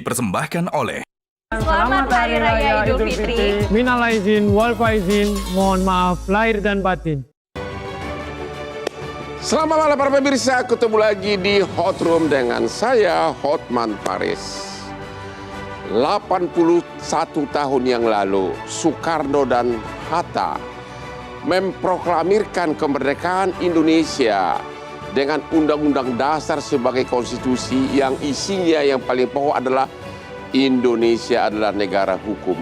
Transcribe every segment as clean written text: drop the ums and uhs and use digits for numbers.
dipersembahkan oleh Selamat Hari Raya Idul Fitri. Minal aizin, wal faizin, mohon maaf lahir dan batin. Selamat malam para pemirsa, ketemu lagi di Hot Room dengan saya Hotman Paris. 81 tahun yang lalu, Soekarno dan Hatta memproklamirkan kemerdekaan Indonesia dengan Undang-Undang Dasar sebagai konstitusi yang isinya yang paling pokok adalah Indonesia adalah negara hukum.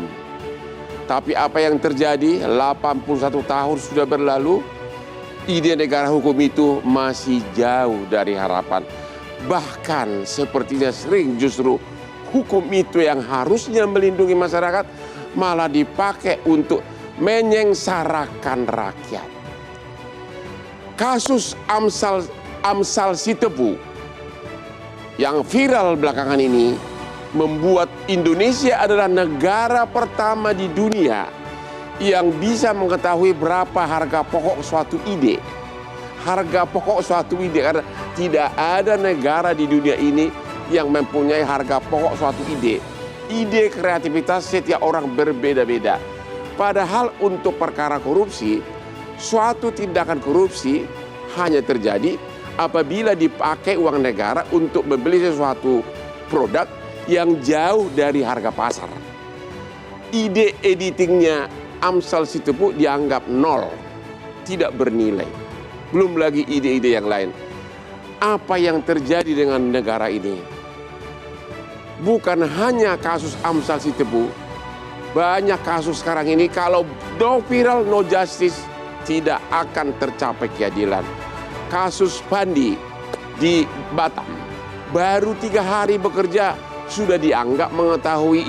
Tapi apa yang terjadi? 81 tahun sudah berlalu, ide negara hukum itu masih jauh dari harapan. Bahkan sepertinya sering justru hukum itu yang harusnya melindungi masyarakat malah dipakai untuk menyengsarakan rakyat. Kasus Amsal Sitepu yang viral belakangan ini membuat Indonesia adalah negara pertama di dunia yang bisa mengetahui berapa harga pokok suatu ide. Harga pokok suatu ide, karena tidak ada negara di dunia ini yang mempunyai harga pokok suatu ide. Ide kreativitas setiap orang berbeda-beda. Padahal untuk perkara korupsi, suatu tindakan korupsi hanya terjadi apabila dipakai uang negara untuk membeli sesuatu produk yang jauh dari harga pasar. Ide editingnya Amsal Sitepu dianggap nol, tidak bernilai. Belum lagi ide-ide yang lain. Apa yang terjadi dengan negara ini? Bukan hanya kasus Amsal Sitepu, banyak kasus sekarang ini kalau no viral, no justice, tidak akan tercapai keadilan. Kasus Pandi di Batam, baru 3 hari bekerja, sudah dianggap mengetahui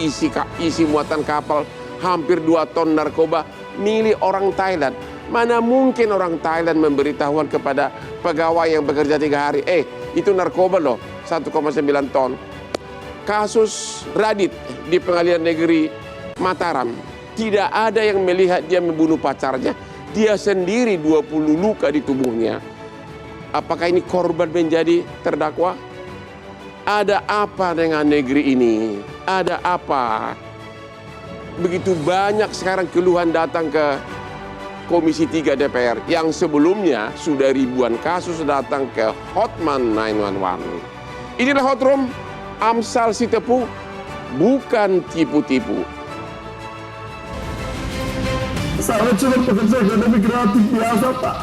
isi muatan kapal hampir 2 ton narkoba milik orang Thailand. Mana mungkin orang Thailand memberitahuan kepada pegawai yang bekerja 3 hari, itu narkoba loh, 1,9 ton. Kasus Radit di Pengadilan Negeri Mataram, tidak ada yang melihat dia membunuh pacarnya. Dia sendiri 20 luka di tubuhnya. Apakah ini korban menjadi terdakwa? Ada apa dengan negeri ini? Ada apa? Begitu banyak sekarang keluhan datang ke Komisi 3 DPR yang sebelumnya sudah ribuan kasus datang ke Hotman 911. Inilah Hot Room. Amsal Sitepu bukan tipu-tipu. Saya cuma bekerja ekonomi kreatif biasa, Pak.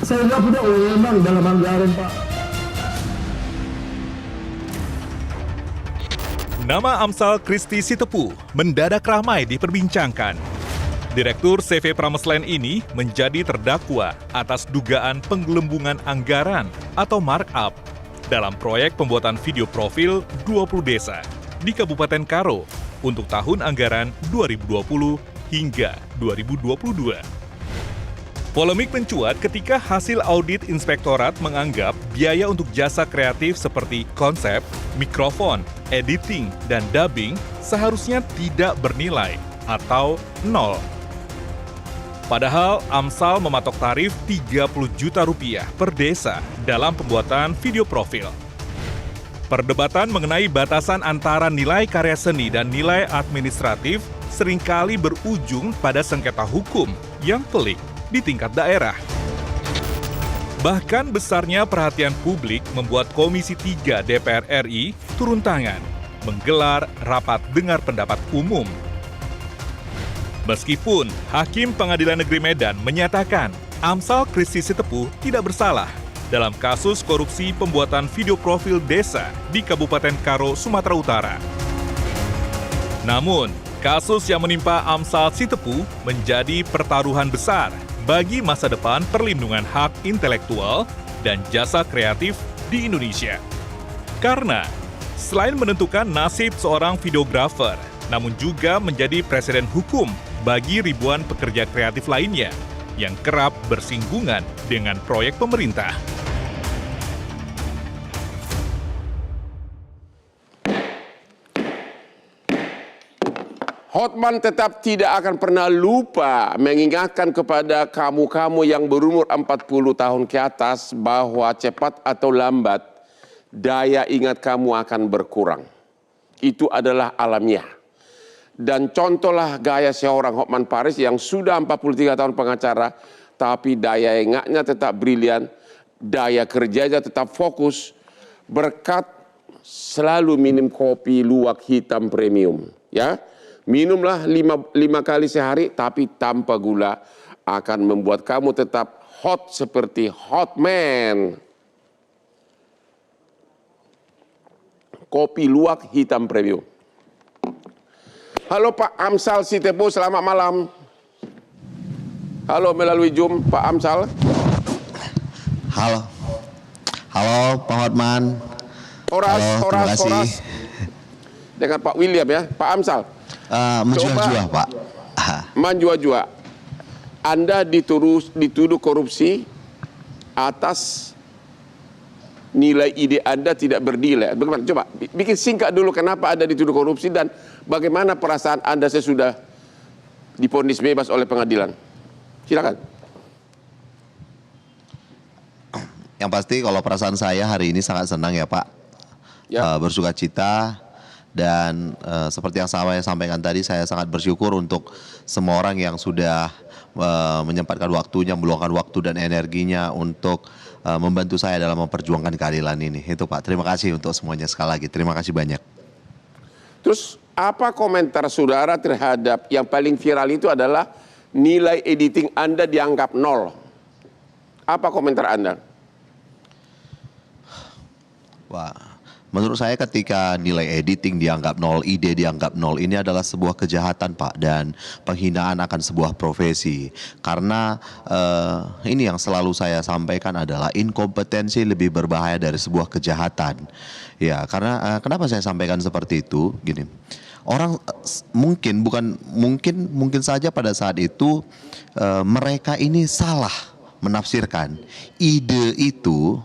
Saya nggak punya wewenang dalam anggaran, Pak. Nama Amsal Christy Sitepu mendadak ramai diperbincangkan. Direktur CV Pramesland ini menjadi terdakwa atas dugaan penggelembungan anggaran atau markup dalam proyek pembuatan video profil 20 desa di Kabupaten Karo untuk tahun anggaran 2020 hingga 2022. Polemik mencuat ketika hasil audit inspektorat menganggap biaya untuk jasa kreatif seperti konsep, mikrofon, editing, dan dubbing seharusnya tidak bernilai atau nol. Padahal Amsal mematok tarif 30 juta rupiah per desa dalam pembuatan video profil. Perdebatan mengenai batasan antara nilai karya seni dan nilai administratif seringkali berujung pada sengketa hukum yang pelik di tingkat daerah. Bahkan besarnya perhatian publik membuat Komisi 3 DPR RI turun tangan, menggelar rapat dengar pendapat umum. Meskipun Hakim Pengadilan Negeri Medan menyatakan Amsal Christy Sitepu tidak bersalah dalam kasus korupsi pembuatan video profil desa di Kabupaten Karo, Sumatera Utara. Namun, kasus yang menimpa Amsal Sitepu menjadi pertaruhan besar bagi masa depan perlindungan hak intelektual dan jasa kreatif di Indonesia. Karena selain menentukan nasib seorang videografer, namun juga menjadi presiden hukum bagi ribuan pekerja kreatif lainnya yang kerap bersinggungan dengan proyek pemerintah. Hotman tetap tidak akan pernah lupa mengingatkan kepada kamu-kamu yang berumur 40 tahun ke atas bahwa cepat atau lambat daya ingat kamu akan berkurang. itu adalah alamiah. Dan contohlah gaya seorang Hotman Paris yang sudah 43 tahun pengacara, tapi daya ingatnya tetap brilian, daya kerjanya tetap fokus, berkat selalu minum kopi luwak hitam premium. Ya, minumlah 5 kali sehari, tapi tanpa gula, akan membuat kamu tetap hot seperti Hotman. Kopi luwak hitam premium. Halo Pak Amsal Sitepu, selamat malam. Halo melalui Zoom, Pak Amsal. Halo, halo Pak Hotman. Horas. Dengan Pak William ya, Pak Amsal. Menjua-jua Pak. Menjua-jua. Anda dituduh korupsi atas nilai ide Anda tidak bernilai. Bagaimana? Coba bikin singkat dulu kenapa Anda dituduh korupsi dan bagaimana perasaan Anda sesudah divonis bebas oleh pengadilan. Silakan. Yang pasti kalau perasaan saya hari ini sangat senang ya Pak. Ya. Bersukacita dan seperti yang saya sampaikan tadi, saya sangat bersyukur untuk semua orang yang sudah menyempatkan waktunya, meluangkan waktu dan energinya untuk membantu saya dalam memperjuangkan keadilan ini. Itu Pak, terima kasih untuk semuanya sekali lagi. Terima kasih banyak. Terus apa komentar saudara terhadap yang paling viral itu adalah nilai editing Anda dianggap 0. Apa komentar Anda? Wah, menurut saya ketika nilai editing dianggap 0, ide dianggap 0, ini adalah sebuah kejahatan Pak dan penghinaan akan sebuah profesi. Karena ini yang selalu saya sampaikan adalah inkompetensi lebih berbahaya dari sebuah kejahatan. Ya, karena kenapa saya sampaikan seperti itu? Gini, orang mungkin saja pada saat itu mereka ini salah menafsirkan ide itu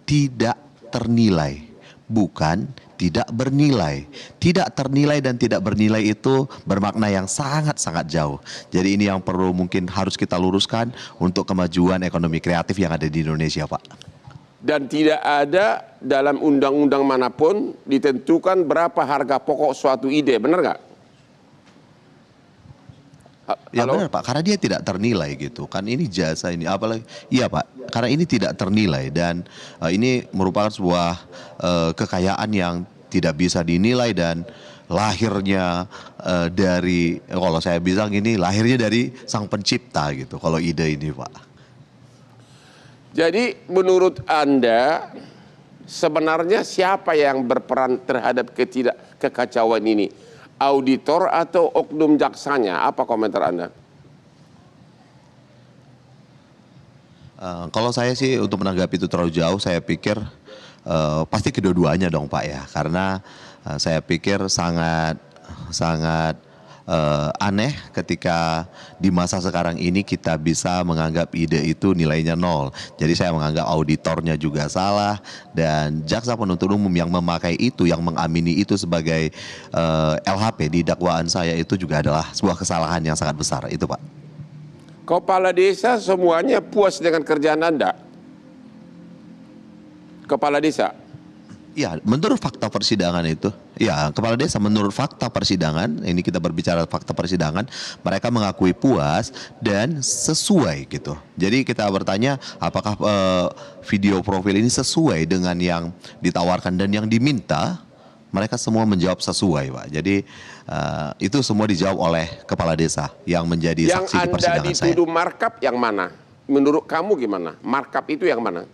tidak ternilai, bukan tidak bernilai. Tidak ternilai dan tidak bernilai itu bermakna yang sangat-sangat jauh. Jadi ini yang perlu mungkin harus kita luruskan untuk kemajuan ekonomi kreatif yang ada di Indonesia, Pak. Dan tidak ada dalam undang-undang manapun ditentukan berapa harga pokok suatu ide, benar nggak? Ya benar Pak, karena dia tidak ternilai gitu kan, ini jasa ini apalagi, iya Pak, karena ini tidak ternilai dan ini merupakan sebuah kekayaan yang tidak bisa dinilai dan lahirnya dari, kalau saya bilang ini lahirnya dari sang pencipta gitu kalau ide ini Pak. Jadi menurut Anda sebenarnya siapa yang berperan terhadap kekacauan ini? Auditor atau oknum jaksanya? Apa komentar Anda? Kalau saya sih untuk menanggapi itu terlalu jauh, saya pikir pasti kedua-duanya dong Pak ya. Karena saya pikir sangat aneh ketika di masa sekarang ini kita bisa menganggap ide itu nilainya 0. Jadi saya menganggap auditornya juga salah dan jaksa penuntut umum yang memakai itu, yang mengamini itu sebagai LHP di dakwaan saya itu juga adalah sebuah kesalahan yang sangat besar itu Pak. Kepala desa semuanya puas dengan kerjaan Anda? Kepala desa? Ya, menurut fakta persidangan itu, ya kepala desa menurut fakta persidangan, ini kita berbicara fakta persidangan, mereka mengakui puas dan sesuai gitu. Jadi kita bertanya apakah video profil ini sesuai dengan yang ditawarkan dan yang diminta, mereka semua menjawab sesuai Pak. Jadi itu semua dijawab oleh kepala desa yang menjadi saksi di persidangan saya. Yang Anda dituduh markup yang mana? Menurut kamu gimana? Markup itu yang mana?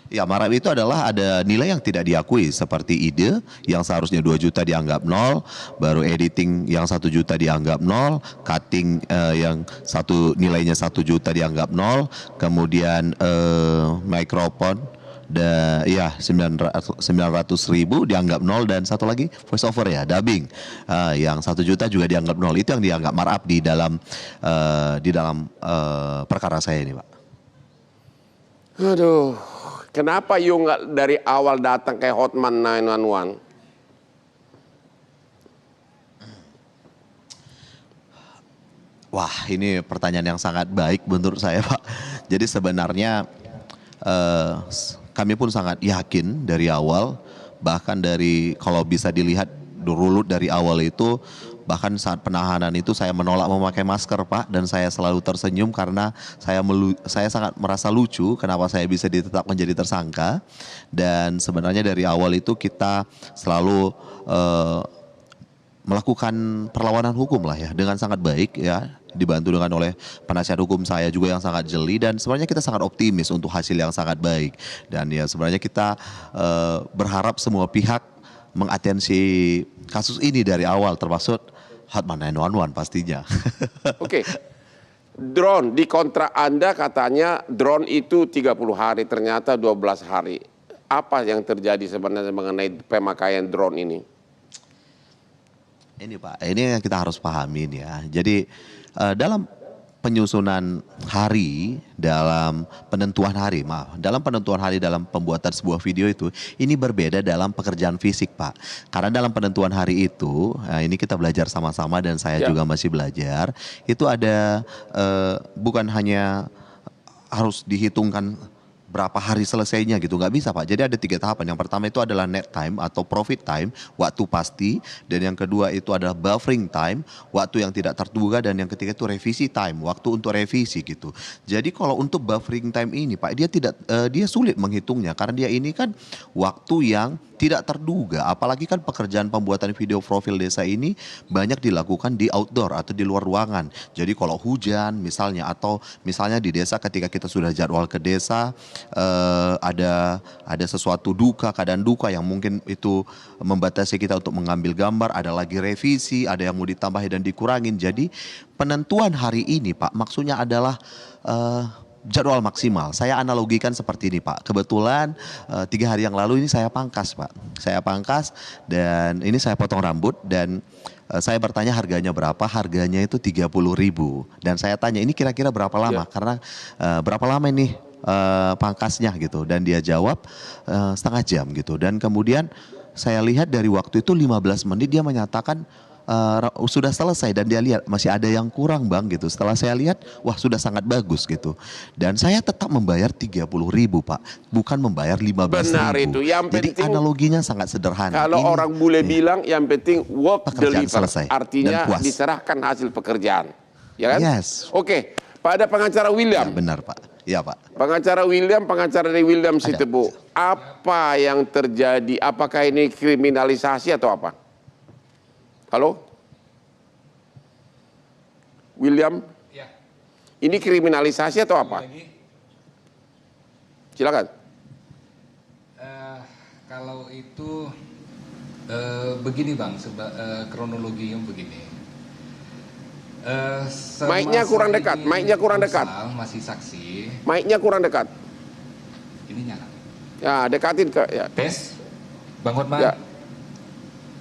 Ya, markup itu adalah ada nilai yang tidak diakui seperti ide yang seharusnya 2 juta dianggap 0, baru editing yang 1 juta dianggap 0, cutting yang nilainya 1 juta dianggap 0, kemudian mikrofon ya 900.000 dianggap 0 dan satu lagi voice over ya, dubbing yang 1 juta juga dianggap 0. Itu yang dianggap markup di dalam perkara saya ini Pak. Aduh. Kenapa you nggak dari awal datang ke Hotman 911? Wah, ini pertanyaan yang sangat baik menurut saya Pak. Jadi sebenarnya kami pun sangat yakin dari awal, bahkan dari kalau bisa dilihat runut dari awal itu, bahkan saat penahanan itu saya menolak memakai masker Pak, dan saya selalu tersenyum karena saya sangat merasa lucu kenapa saya bisa ditetapkan menjadi tersangka. Dan sebenarnya dari awal itu kita selalu melakukan perlawanan hukum lah ya, dengan sangat baik ya, dibantu dengan oleh penasihat hukum saya juga yang sangat jeli, dan sebenarnya kita sangat optimis untuk hasil yang sangat baik. Dan ya sebenarnya kita berharap semua pihak mengatensi kasus ini dari awal, termasuk Hotman 911 pastinya. Oke. Drone di kontrak Anda katanya drone itu 30 hari, ternyata 12 hari. Apa yang terjadi sebenarnya mengenai pemakaian drone ini? Ini Pak, ini yang kita harus pahamin ya. Jadi dalam penyusunan hari, dalam penentuan hari dalam pembuatan sebuah video itu, ini berbeda dalam pekerjaan fisik Pak. Karena dalam penentuan hari itu, ini kita belajar sama-sama dan saya juga masih belajar, itu ada bukan hanya harus dihitungkan berapa hari selesainya gitu, nggak bisa Pak. Jadi ada 3 tahapan. Yang pertama itu adalah net time atau profit time, waktu pasti. Dan yang kedua itu adalah buffering time, waktu yang tidak terduga. Dan yang ketiga itu revisi time, waktu untuk revisi gitu. Jadi kalau untuk buffering time ini Pak, dia sulit menghitungnya karena dia ini kan waktu yang tidak terduga. Apalagi kan pekerjaan pembuatan video profil desa ini banyak dilakukan di outdoor atau di luar ruangan. Jadi kalau hujan misalnya, atau misalnya di desa ketika kita sudah jadwal ke desa, ada sesuatu duka, keadaan duka yang mungkin itu membatasi kita untuk mengambil gambar, ada lagi revisi, ada yang mau ditambahin dan dikurangin. Jadi penentuan hari ini Pak, maksudnya adalah jadwal maksimal. Saya analogikan seperti ini Pak. Kebetulan 3 hari yang lalu ini saya pangkas Pak. Saya pangkas dan ini saya potong rambut, dan saya bertanya harganya berapa. Harganya itu 30.000. Dan saya tanya ini kira-kira berapa lama? Karena berapa lama ini pangkasnya gitu. Dan dia jawab setengah jam gitu. Dan kemudian saya lihat dari waktu itu 15 menit dia menyatakan sudah selesai, dan dia lihat masih ada yang kurang Bang gitu. Setelah saya lihat, wah sudah sangat bagus gitu. Dan saya tetap membayar 30.000 Pak, bukan membayar 15.000. Benar itu. Yang Jadi penting, analoginya sangat sederhana. kalau ini, orang bule bilang yang penting work pekerjaan deliver, selesai artinya dan puas. diserahkan hasil pekerjaan, ya kan? Yes. Oke, pada pengacara Ya, William. benar Pak. Ya Pak. Pengacara dari William Sitepu, apa yang terjadi? Apakah ini kriminalisasi atau apa? Halo? William? Ya. Ini kriminalisasi atau apa? Silakan. Kalau itu begini Bang, kronologinya begini. Mic-nya kurang dekat, mic-nya kurang dekat. Masih saksi. Mic-nya kurang dekat. Ini nyala. Ya, dekatin ke ya. Tes, Bang Hotman. Ya.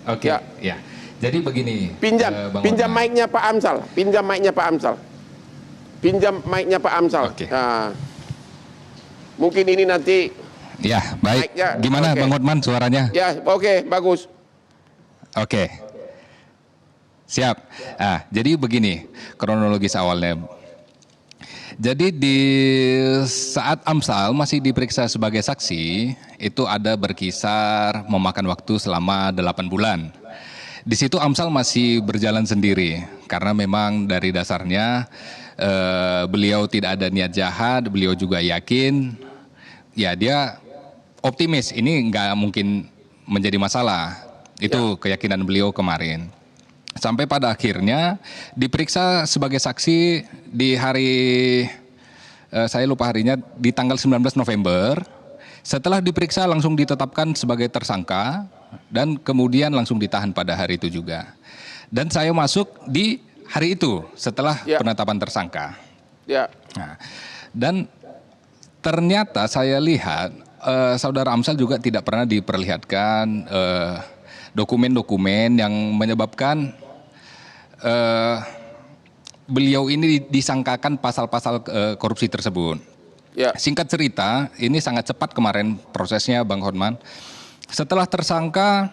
Oke, Ya. ya. Jadi begini. Pinjam Bang mic-nya Pak Amsal. Pinjam mic-nya Pak Amsal. Oke. Nah, mungkin ini nanti. Ya, baik. Mic-nya, Gimana oke. Bang Hotman suaranya? Ya, oke, bagus. Oke. Siap. Jadi begini kronologis awalnya. Jadi di saat Amsal masih diperiksa sebagai saksi, itu ada berkisar memakan waktu selama 8 bulan. Di situ Amsal masih berjalan sendiri karena memang dari dasarnya beliau tidak ada niat jahat, beliau juga yakin, ya dia optimis ini nggak mungkin menjadi masalah. Itu keyakinan beliau kemarin. Sampai pada akhirnya diperiksa sebagai saksi di hari, saya lupa harinya, di tanggal 19 November. Setelah diperiksa langsung ditetapkan sebagai tersangka dan kemudian langsung ditahan pada hari itu juga. Dan saya masuk di hari itu setelah penetapan tersangka. Ya. Nah, dan ternyata saya lihat saudara Amsal juga tidak pernah diperlihatkan dokumen-dokumen yang menyebabkan beliau ini disangkakan pasal-pasal korupsi tersebut. Ya. Singkat cerita, ini sangat cepat kemarin prosesnya Bang Hotman. Setelah tersangka,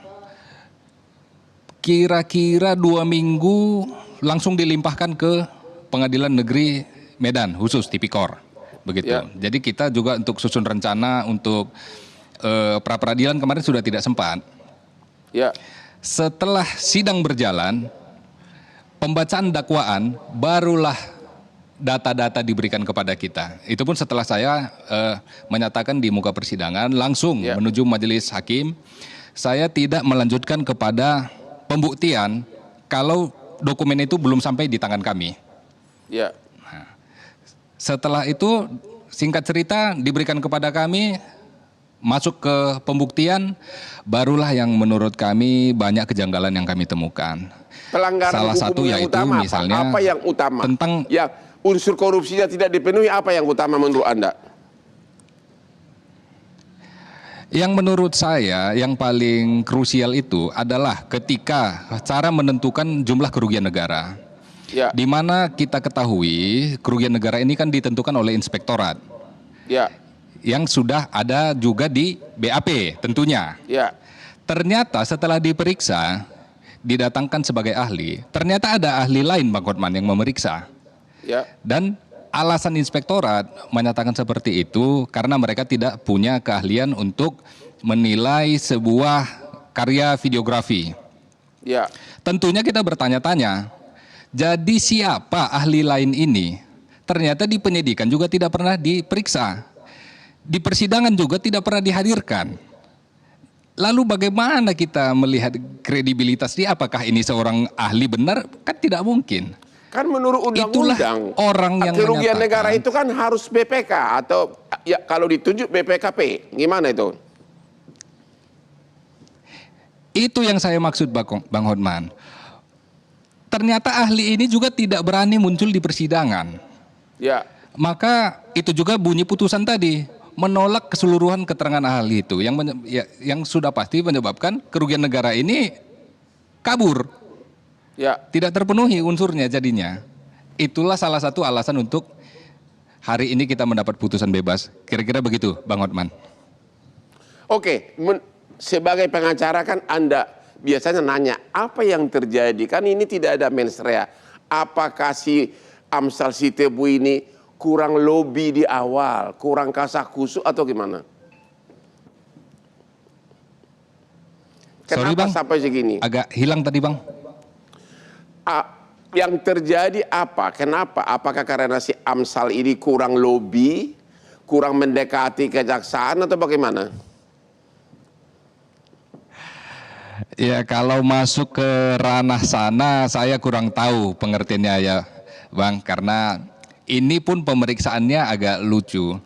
kira-kira 2 minggu langsung dilimpahkan ke Pengadilan Negeri Medan, khusus Tipikor. begitu. Ya. Jadi kita juga untuk susun rencana untuk pra peradilan kemarin sudah tidak sempat. Ya. Setelah sidang berjalan, pembacaan dakwaan barulah data-data diberikan kepada kita. Itu pun setelah saya menyatakan di muka persidangan langsung menuju majelis hakim, saya tidak melanjutkan kepada pembuktian kalau dokumen itu belum sampai di tangan kami. Ya. Setelah itu singkat cerita diberikan kepada kami, masuk ke pembuktian, barulah yang menurut kami banyak kejanggalan yang kami temukan. Pelanggaran Salah hukum satu yang yaitu utama misalnya apa yang utama? tentang ya unsur korupsinya tidak dipenuhi, apa yang utama menurut Anda? yang menurut saya yang paling krusial itu adalah ketika cara menentukan jumlah kerugian negara. Ya. Di mana kita ketahui kerugian negara ini kan ditentukan oleh inspektorat. Ya. Yang sudah ada juga di BAP tentunya. Ya. Ternyata setelah diperiksa, didatangkan sebagai ahli, ternyata ada ahli lain Bang Hotman yang memeriksa. Ya. Dan alasan inspektorat menyatakan seperti itu karena mereka tidak punya keahlian untuk menilai sebuah karya videografi. Ya. Tentunya kita bertanya-tanya, jadi siapa ahli lain ini? Ternyata di penyidikan juga tidak pernah diperiksa. Di persidangan juga tidak pernah dihadirkan. Lalu bagaimana kita melihat kredibilitas dia? Apakah ini seorang ahli benar? Kan tidak mungkin. Kan menurut undang-undang orang yang kerugian menyatakan, negara itu kan harus BPK atau ya kalau ditunjuk BPKP. Gimana itu? Itu yang saya maksud Bang Hotman. Ternyata ahli ini juga tidak berani muncul di persidangan. Ya. Maka itu juga bunyi putusan tadi menolak keseluruhan keterangan ahli itu yang sudah pasti menyebabkan kerugian negara ini kabur. Ya. Tidak terpenuhi unsurnya jadinya. Itulah salah satu alasan untuk hari ini kita mendapat putusan bebas. Kira-kira begitu Bang Hotman. Oke, sebagai pengacara kan Anda biasanya nanya apa yang terjadi. Kan ini tidak ada mens rea. Apakah si Amsal Sitepu ini kurang lobby di awal, kurang kasakusuk atau gimana? Sorry Kenapa Bang, sampai segini? agak hilang tadi Bang. Yang terjadi apa? Kenapa? Apakah karena si Amsal ini kurang lobby, kurang mendekati kejaksaan atau bagaimana? Ya kalau masuk ke ranah sana saya kurang tahu pengertiannya ya Bang, karena ini pun pemeriksaannya agak lucu.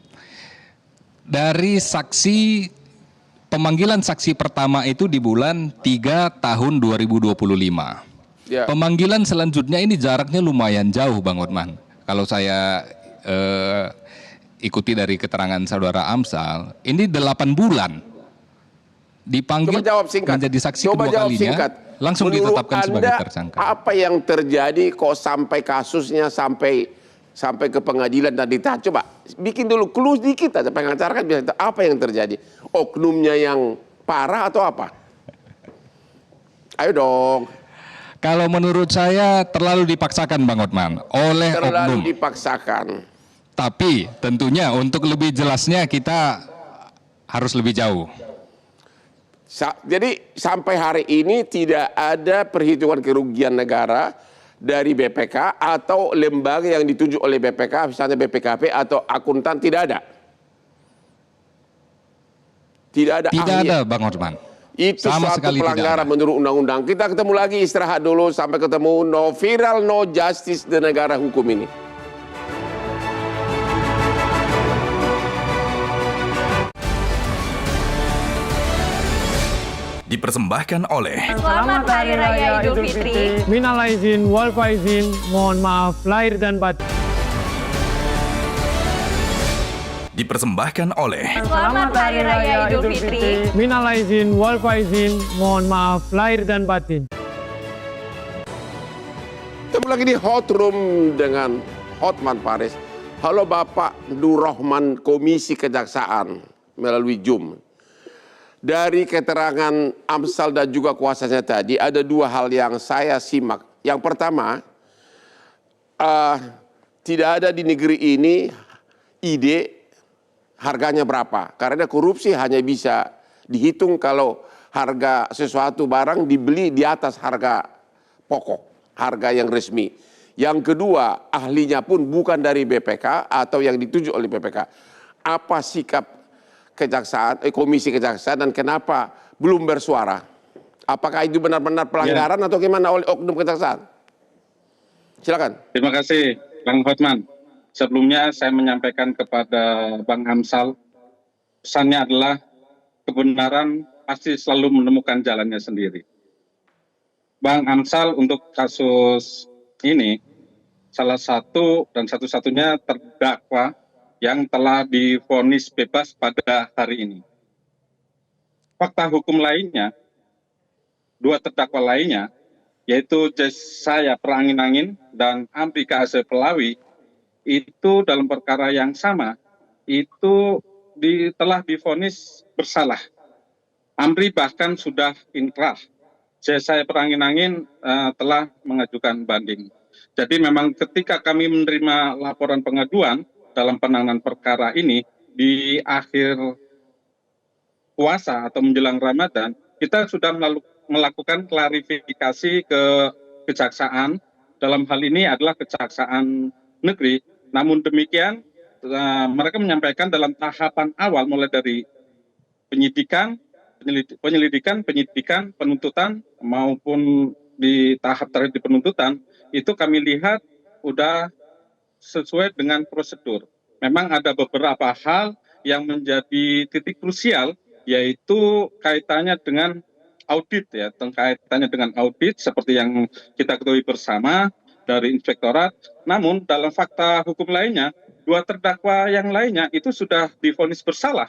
Dari saksi, pemanggilan saksi pertama itu di bulan 3 tahun 2025. Ya. Pemanggilan selanjutnya ini jaraknya lumayan jauh Bang Hotman. Kalau saya ikuti dari keterangan saudara Amsal, ini 8 bulan. Dipanggil Coba jawab singkat. menjadi saksi Coba kedua jawab kalinya, singkat. langsung Menurut ditetapkan Anda, sebagai tersangka. Apa yang terjadi kok sampai kasusnya sampai ke pengadilan dan ditahan? Coba bikin dulu clue dikit aja, pengacara kan bisa tahu apa yang terjadi. Oknumnya yang parah atau apa? Ayo dong. Kalau menurut saya terlalu dipaksakan Bang Hotman oleh Terlalu oknum. dipaksakan. Tapi tentunya untuk lebih jelasnya kita harus lebih jauh. Jadi sampai hari ini tidak ada perhitungan kerugian negara dari BPK atau lembaga yang ditunjuk oleh BPK, misalnya BPKP atau akuntan, tidak ada. Tidak ada. Tidak ahli. ada Bang Hotman. Itu Sama suatu sekali pelanggaran tidak ada. menurut undang-undang. Kita ketemu lagi, istirahat dulu sampai ketemu. No viral, no justice di negara hukum ini. Dipersembahkan oleh Selamat Hari Raya Idul Fitri. Minal aizin, wal faizin, mohon maaf lahir dan batin. Dipersembahkan oleh Selamat Hari Raya Idul Fitri. Minal aizin, wal faizin, mohon maaf lahir dan batin. Ketemu lagi di Hot Room dengan Hotman Paris. Halo Bapak Nurrohman, Komisi Kejaksaan melalui Zoom. Dari keterangan Amsal dan juga kuasanya tadi, ada dua hal yang saya simak. Yang pertama, tidak ada di negeri ini ide harganya berapa. Karena korupsi hanya bisa dihitung kalau harga sesuatu barang dibeli di atas harga pokok, harga yang resmi. Yang kedua, ahlinya pun bukan dari BPK atau yang ditunjuk oleh BPK. Apa sikap kejaksaan, komisi kejaksaan, dan kenapa belum bersuara? Apakah itu benar-benar pelanggaran atau gimana oleh oknum kejaksaan? Silakan. Terima kasih, Bang Hotman. Sebelumnya saya menyampaikan kepada Bang Amsal, pesannya adalah kebenaran pasti selalu menemukan jalannya sendiri. Bang Amsal untuk kasus ini, salah satu dan satu-satunya terdakwa yang telah divonis bebas pada hari ini. Fakta hukum lainnya, 2 terdakwa lainnya, yaitu Jesaya Perangin-Angin dan Amri K.A.Z. Pelawi, itu dalam perkara yang sama, itu telah divonis bersalah. Amri bahkan sudah inkrah. Jesaya Perangin-Angin telah mengajukan banding. Jadi memang ketika kami menerima laporan pengaduan dalam penanganan perkara ini, di akhir puasa atau menjelang Ramadan, kita sudah melakukan klarifikasi ke kejaksaan. Dalam hal ini adalah Kejaksaan Negeri. Namun demikian, mereka menyampaikan dalam tahapan awal mulai dari penyelidikan, penuntutan, maupun di tahap terakhir di penuntutan, itu kami lihat sudah sesuai dengan prosedur. Memang ada beberapa hal yang menjadi titik krusial, yaitu kaitannya dengan audit, ya, kaitannya dengan audit seperti yang kita ketahui bersama dari inspektorat. Namun dalam fakta hukum lainnya, 2 terdakwa yang lainnya itu sudah divonis bersalah,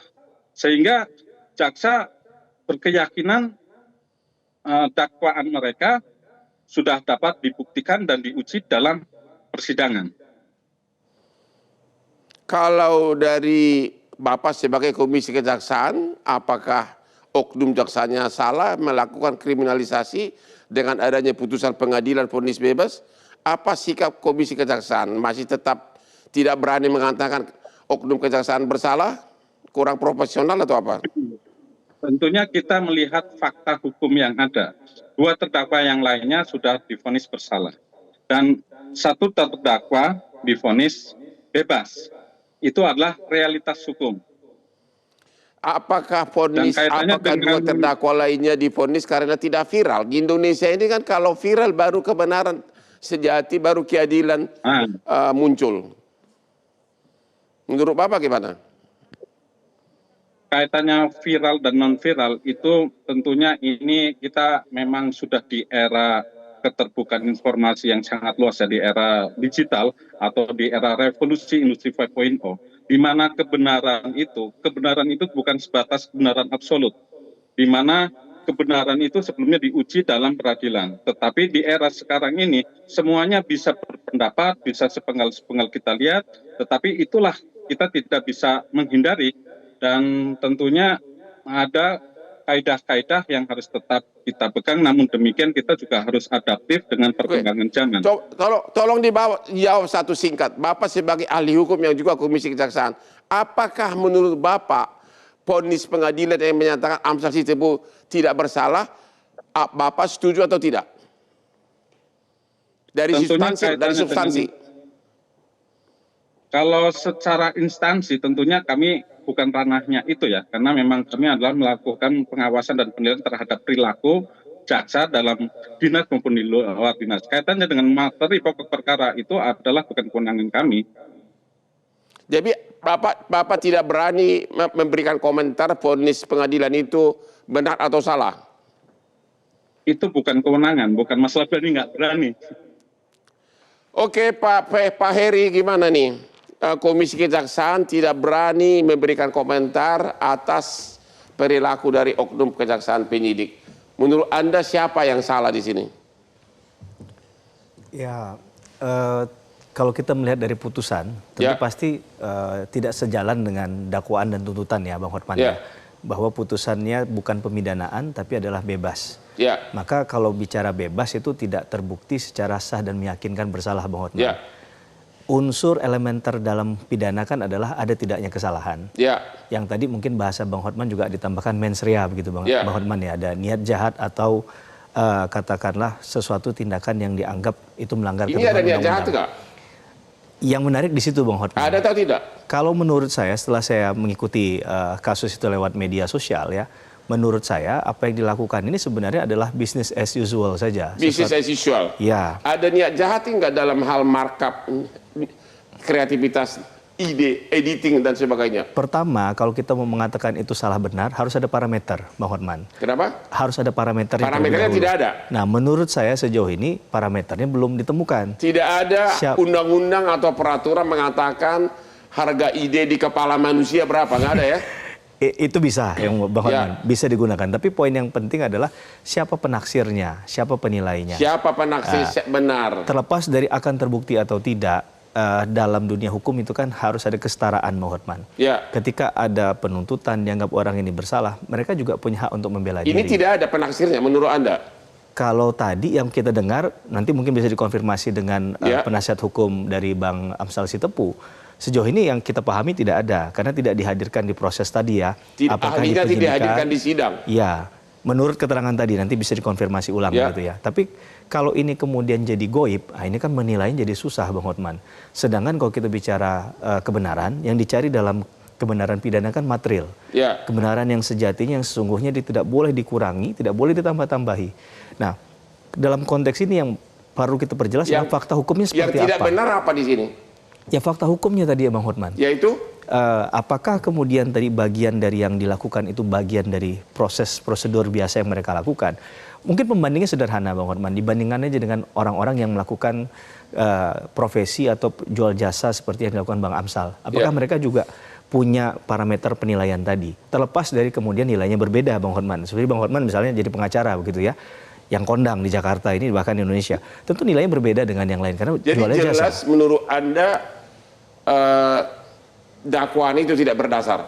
sehingga jaksa berkeyakinan dakwaan mereka sudah dapat dibuktikan dan diuji dalam persidangan. Kalau dari Bapak sebagai komisi kejaksaan, apakah oknum jaksanya salah melakukan kriminalisasi dengan adanya putusan pengadilan vonis bebas? Apa sikap komisi kejaksaan? Masih tetap tidak berani mengatakan oknum kejaksaan bersalah? Kurang profesional atau apa? Tentunya kita melihat fakta hukum yang ada. 2 terdakwa yang lainnya sudah divonis bersalah. Dan 1 terdakwa divonis bebas. Itu adalah realitas hukum. Apakah vonis, apakah 2 terdakwa lainnya divonis karena tidak viral? Di Indonesia ini kan kalau viral baru kebenaran sejati, baru keadilan muncul. Menurut Bapak gimana? Kaitannya viral dan non-viral itu tentunya ini kita memang sudah di era keterbukaan informasi yang sangat luas, ya, di era digital atau di era revolusi industri 5.0, di mana kebenaran itu bukan sebatas kebenaran absolut, di mana kebenaran itu sebelumnya diuji dalam peradilan. Tetapi di era sekarang ini semuanya bisa berpendapat, bisa sepenggal-sepenggal kita lihat, tetapi itulah kita tidak bisa menghindari, dan tentunya ada kaidah-kaidah yang harus tetap kita pegang. Namun demikian kita juga harus adaptif dengan perkembangan zaman. Tolong jawab satu singkat. Bapak sebagai ahli hukum yang juga komisi kejaksaan, apakah menurut Bapak vonis pengadilan yang menyatakan Amsal Sitepu tidak bersalah, Bapak setuju atau tidak? Dari substansi. Kalau secara instansi tentunya kami bukan ranahnya itu, ya, karena memang kami adalah melakukan pengawasan dan penilaian terhadap perilaku jaksa dalam dinas maupun di luar dinas. Kaitannya dengan materi pokok perkara itu adalah bukan kewenangan kami. Jadi Bapak tidak berani memberikan komentar vonis pengadilan itu benar atau salah? Itu bukan kewenangan, bukan masalah berani nggak berani. Oke, Pak Heri, gimana nih? Komisi Kejaksaan tidak berani memberikan komentar atas perilaku dari oknum kejaksaan penyidik. Menurut Anda siapa yang salah di sini? Ya, kalau kita melihat dari putusan, tentu pasti tidak sejalan dengan dakwaan dan tuntutan, ya, Bang Hotman. Bahwa putusannya bukan pemidanaan tapi adalah bebas. Maka kalau bicara bebas itu tidak terbukti secara sah dan meyakinkan bersalah, Bang Hotman. Unsur elementer dalam pidana kan adalah ada tidaknya kesalahan. Ya. Yang tadi mungkin bahasa Bang Hotman juga ditambahkan mens rea begitu Bang Hotman ya. Ada niat jahat atau katakanlah sesuatu tindakan yang dianggap itu melanggar ketentuan undang-undang. Ini ada niat jahat nggak? Yang menarik di situ Bang Hotman. Ada atau tidak? Kalau menurut saya setelah saya mengikuti kasus itu lewat media sosial ya, menurut saya apa yang dilakukan ini sebenarnya adalah business as usual saja. Business as usual. Ya. Ada niat jahat nggak dalam hal markup, kreativitas, ide, editing dan sebagainya? Pertama, kalau kita mau mengatakan itu salah benar, harus ada parameter, Bang Hotman. Kenapa? Harus ada parameter. Parameternya tidak ada. Nah, menurut saya sejauh ini parameternya belum ditemukan. Tidak ada undang-undang atau peraturan mengatakan harga ide di kepala manusia berapa, nggak ada ya? Itu bisa, yang Bang Hotman, bisa digunakan. Tapi poin yang penting adalah siapa penaksirnya, siapa penilainya. Siapa penaksir benar. Terlepas dari akan terbukti atau tidak, dalam dunia hukum itu kan harus ada kesetaraan, Bang Hotman. Ya. Ketika ada penuntutan dianggap orang ini bersalah, mereka juga punya hak untuk membela diri. Ini tidak ada penaksirnya menurut Anda? Kalau tadi yang kita dengar, nanti mungkin bisa dikonfirmasi dengan penasihat hukum dari Bang Amsal Sitepu. Sejauh ini yang kita pahami tidak ada, karena tidak dihadirkan di proses tadi ya. Apakah tidak dihadirkan di sidang? Ya, menurut keterangan tadi nanti bisa dikonfirmasi ulang gitu ya. Tapi kalau ini kemudian jadi goib, ini kan menilainya jadi susah Bang Hotman. Sedangkan kalau kita bicara kebenaran, yang dicari dalam kebenaran pidana kan material. Ya. Kebenaran yang sejatinya, yang sesungguhnya tidak boleh dikurangi, tidak boleh ditambah-tambahi. Nah, dalam konteks ini yang perlu kita perjelas adalah fakta hukumnya seperti apa. Yang tidak benar apa di sini? Ya fakta hukumnya tadi ya Bang Hotman. Yaitu? Apakah kemudian tadi bagian dari yang dilakukan itu bagian dari proses prosedur biasa yang mereka lakukan? Mungkin pembandingnya sederhana Bang Hotman, dibandingkan aja dengan orang-orang yang melakukan profesi atau jual jasa seperti yang dilakukan Bang Amsal. Apakah mereka juga punya parameter penilaian tadi? Terlepas dari kemudian nilainya berbeda Bang Hotman. Seperti Bang Hotman misalnya jadi pengacara begitu ya, yang kondang di Jakarta ini bahkan di Indonesia, tentu nilainya berbeda dengan yang lain karena jualnya jasa. Jadi jelas menurut Anda dakwaan itu tidak berdasar?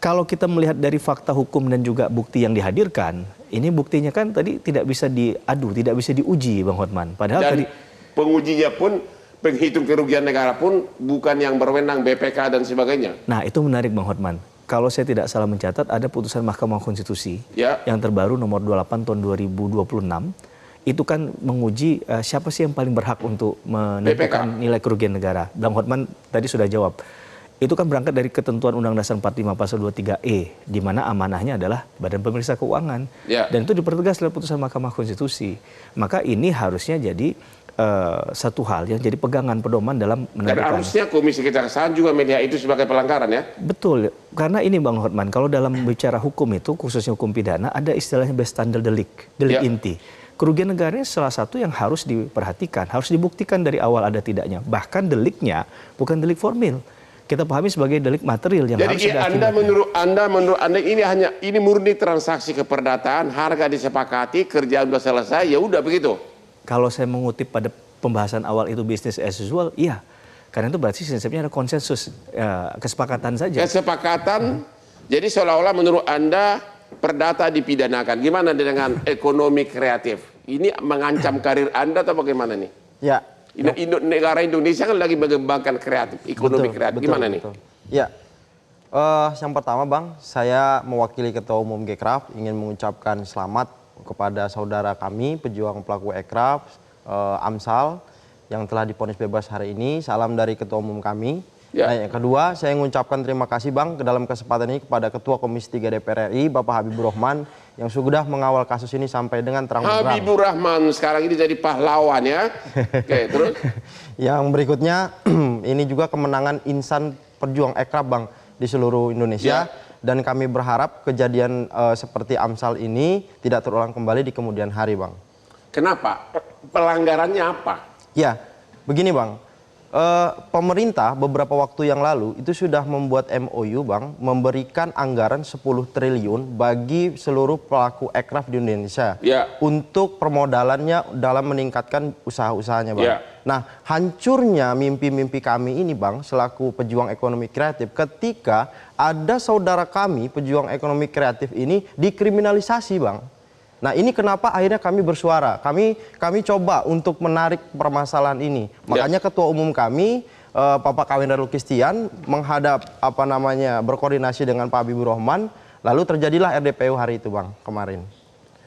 Kalau kita melihat dari fakta hukum dan juga bukti yang dihadirkan, ini buktinya kan tadi tidak bisa diadu, tidak bisa diuji Bang Hotman. Padahal dan tadi pengujinya pun, penghitung kerugian negara pun bukan yang berwenang BPK dan sebagainya. Nah itu menarik Bang Hotman. Kalau saya tidak salah mencatat ada putusan Mahkamah Konstitusi yang terbaru nomor 28 tahun 2026. Itu kan menguji siapa sih yang paling berhak untuk menentukan nilai kerugian negara. Bang Hotman tadi sudah jawab. Itu kan berangkat dari ketentuan Undang Dasar 45 pasal 23E, di mana amanahnya adalah Badan Pemeriksa Keuangan. Dan itu dipertegas oleh putusan Mahkamah Konstitusi. Maka ini harusnya jadi satu hal yang jadi pegangan pedoman dalam menentukan. Dan harusnya Komisi Kejaksaan juga melihat itu sebagai pelanggaran ya? Betul, karena ini Bang Hotman, kalau dalam bicara hukum itu, khususnya hukum pidana, ada istilahnya bestandel delik inti. Kerugian negaranya salah satu yang harus diperhatikan, harus dibuktikan dari awal ada tidaknya. Bahkan deliknya bukan delik formil. Kita pahami sebagai delik material yang harus diakibatkan. Menurut Anda ini murni transaksi keperdataan, harga disepakati, kerjaan sudah selesai, ya udah begitu. Kalau saya mengutip pada pembahasan awal itu business as usual, iya. Karena itu berarti prinsipnya ada konsensus, kesepakatan saja. Kesepakatan, jadi seolah-olah menurut Anda perdata dipidanakan. Gimana dengan ekonomi kreatif? Ini mengancam karir Anda atau bagaimana nih? Ya. Negara Indonesia kan lagi mengembangkan kreatif, ekonomi kreatif. Gimana nih? Ya, yang pertama Bang, saya mewakili Ketua Umum Gekraf ingin mengucapkan selamat kepada saudara kami, pejuang pelaku ekraf, Amsal, yang telah divonis bebas hari ini. Salam dari Ketua Umum kami. Nah, yang kedua, saya mengucapkan terima kasih Bang dalam kesempatan ini kepada Ketua Komisi 3 DPR RI, Bapak Habibur Rahman, yang sudah mengawal kasus ini sampai dengan terang-benderang. Habibur Rahman sekarang ini jadi pahlawan ya. Oke, terus? Yang berikutnya, ini juga kemenangan insan perjuang ekraf Bang di seluruh Indonesia. Dan kami berharap kejadian seperti Amsal ini tidak terulang kembali di kemudian hari Bang. Kenapa? Pelanggarannya apa? Ya, begini Bang. Pemerintah beberapa waktu yang lalu itu sudah membuat MOU Bang, memberikan anggaran 10 triliun bagi seluruh pelaku ekraf di Indonesia untuk permodalannya dalam meningkatkan usaha-usahanya Bang. Nah, hancurnya mimpi-mimpi kami ini Bang selaku pejuang ekonomi kreatif ketika ada saudara kami pejuang ekonomi kreatif ini dikriminalisasi Bang. Nah ini kenapa akhirnya kami bersuara, kami coba untuk menarik permasalahan ini. Makanya Ketua Umum kami, Bapak Kawendra Lukistian, menghadap berkoordinasi dengan Pak Habibur Rahman, lalu terjadilah RDPU hari itu Bang, kemarin.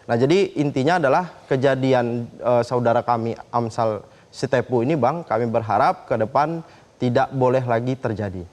Nah jadi intinya adalah kejadian saudara kami Amsal Sitepu ini Bang, kami berharap ke depan tidak boleh lagi terjadi.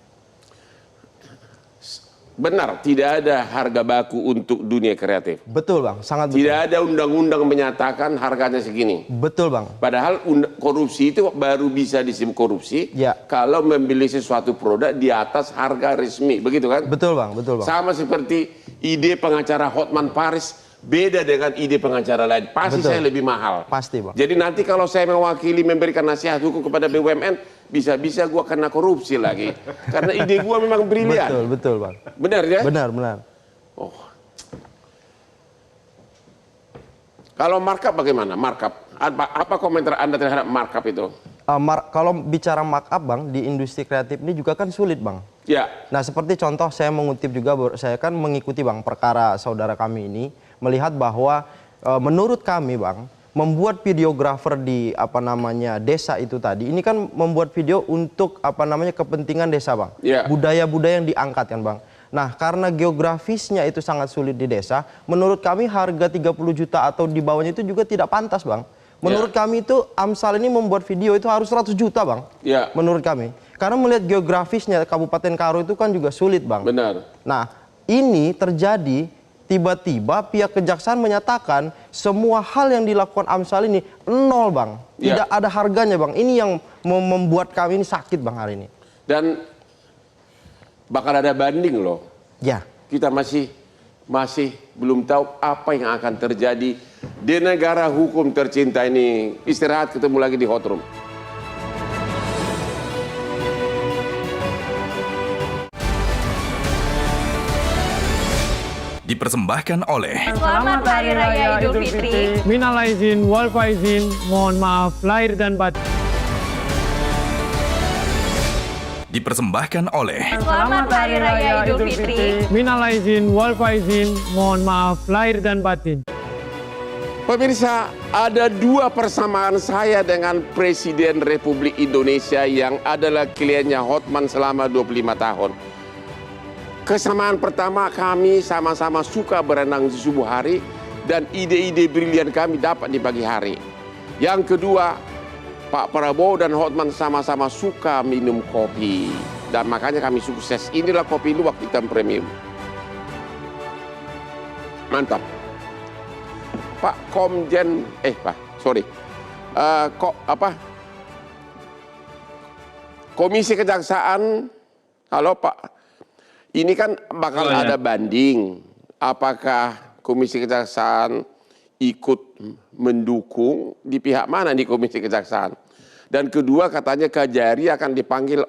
Benar, tidak ada harga baku untuk dunia kreatif. Betul Bang, sangat betul. Tidak ada undang-undang menyatakan harganya segini. Betul Bang. Padahal korupsi itu baru bisa disebut korupsi kalau membeli sesuatu produk di atas harga resmi, begitu kan? Betul Bang, betul Bang. Sama seperti ide pengacara Hotman Paris beda dengan ide pengacara lain. Pasti saya lebih mahal. Pasti Bang. Jadi nanti kalau saya mewakili memberikan nasihat hukum kepada BUMN, bisa-bisa gua kena korupsi lagi. Karena ide gua memang brilian. Betul Bang. Benar ya? Benar. Oh. Kalau markup bagaimana? Markup. Apa komentar Anda terhadap markup itu? Kalau bicara markup Bang, di industri kreatif ini juga kan sulit Bang. Ya. Nah seperti contoh saya mengutip juga, saya kan mengikuti Bang perkara saudara kami ini, melihat bahwa menurut kami Bang, membuat videografer di desa itu tadi, ini kan membuat video untuk kepentingan desa Bang. Budaya-budaya yang diangkat kan Bang. Nah karena geografisnya itu sangat sulit di desa, menurut kami harga 30 juta atau di bawahnya itu juga tidak pantas Bang. Menurut kami itu Amsal ini membuat video itu harus 100 juta Bang. Menurut kami. Karena melihat geografisnya Kabupaten Karo itu kan juga sulit Bang. Benar. Nah ini terjadi tiba-tiba pihak kejaksaan menyatakan semua hal yang dilakukan Amsal ini nol Bang. Tidak ada harganya Bang. Ini yang membuat kami ini sakit Bang hari ini. Dan bakal ada banding loh. Ya. Kita masih belum tahu apa yang akan terjadi di negara hukum tercinta ini. Istirahat, ketemu lagi di Hot Room. Dipersembahkan oleh Selamat Hari Raya Idul Fitri. Minal aizin, wal faizin, mohon maaf lahir dan batin. Dipersembahkan oleh Selamat Hari Raya Idul Fitri. Minal aizin, wal faizin, mohon maaf lahir dan batin. Pemirsa, ada dua persamaan saya dengan Presiden Republik Indonesia yang adalah kliennya Hotman selama 25 tahun. Kesamaan pertama, kami sama-sama suka berenang di subuh hari dan ide-ide brilian kami dapat di pagi hari. Yang kedua, Pak Prabowo dan Hotman sama-sama suka minum kopi dan makanya kami sukses. Inilah Kopi Luwak Hitam Premium. Mantap. Pak Komjen, Komisi Kejaksaan, halo Pak. Ini kan bakal ada banding. Apakah Komisi Kejaksaan ikut mendukung di pihak mana di Komisi Kejaksaan? Dan kedua katanya Kajari akan dipanggil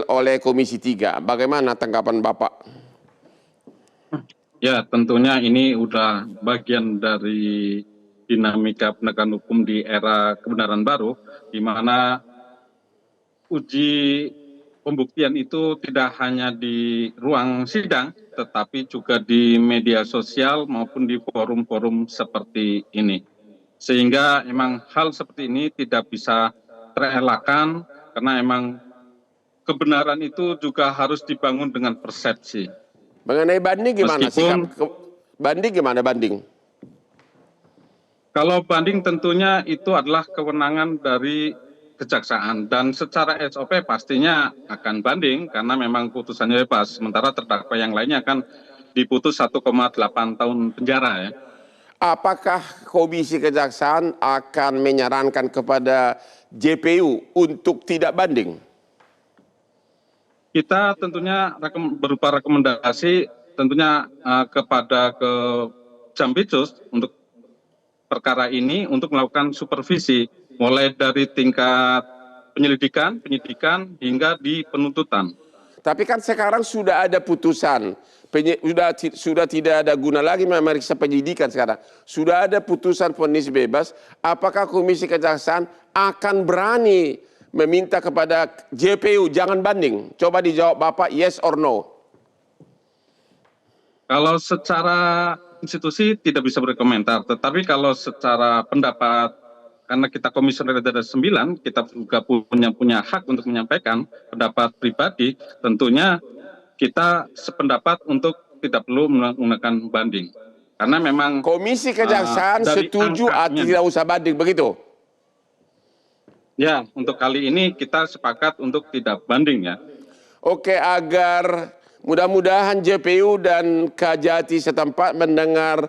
oleh Komisi 3. Bagaimana tanggapan Bapak? Ya tentunya ini udah bagian dari dinamika penegakan hukum di era kebenaran baru, di mana uji pembuktian itu tidak hanya di ruang sidang, tetapi juga di media sosial maupun di forum-forum seperti ini. Sehingga emang hal seperti ini tidak bisa terelakkan, karena emang kebenaran itu juga harus dibangun dengan persepsi. Mengenai banding gimana sikap? Banding gimana banding? Kalau banding tentunya itu adalah kewenangan dari kejaksaan dan secara SOP pastinya akan banding karena memang putusannya bebas, sementara terdakwa yang lainnya akan diputus 1,8 tahun penjara ya. Apakah Komisi Kejaksaan akan menyarankan kepada JPU untuk tidak banding? Kita tentunya berupa rekomendasi tentunya kepada Jampitsus untuk perkara ini untuk melakukan supervisi mulai dari tingkat penyelidikan, penyidikan hingga di penuntutan. Tapi kan sekarang sudah ada putusan, sudah tidak ada guna lagi memeriksa penyidikan sekarang. Sudah ada putusan vonis bebas. Apakah Komisi Kejaksaan akan berani meminta kepada JPU jangan banding? Coba dijawab Bapak, yes or no. Kalau secara institusi tidak bisa berkomentar, tetapi kalau secara pendapat, karena kita komisioner ada 9, kita juga punya hak untuk menyampaikan pendapat pribadi, tentunya kita sependapat untuk tidak perlu menggunakan banding. Karena memang Komisi Kejaksaan setuju atau tidak usah banding, begitu? Ya, untuk kali ini kita sepakat untuk tidak banding ya. Oke, agar mudah-mudahan JPU dan Kajati setempat mendengar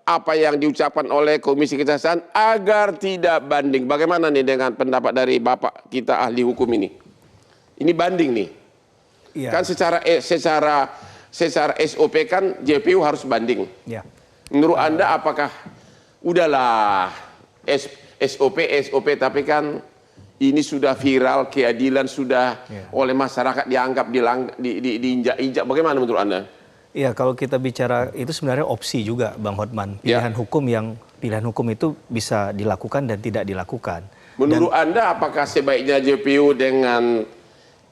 apa yang diucapkan oleh Komisi Kejaksaan agar tidak banding. Bagaimana nih dengan pendapat dari Bapak kita ahli hukum ini? Ini banding nih. Iya. Kan secara SOP kan JPU harus banding. Ya. Menurut Anda apakah udahlah SOP tapi kan ini sudah viral, keadilan sudah oleh masyarakat dianggap diinjak-injak. Bagaimana menurut Anda? Ya, kalau kita bicara itu sebenarnya opsi juga, Bang Hotman. Pilihan hukum itu bisa dilakukan dan tidak dilakukan. Menurut Anda apakah sebaiknya JPU dengan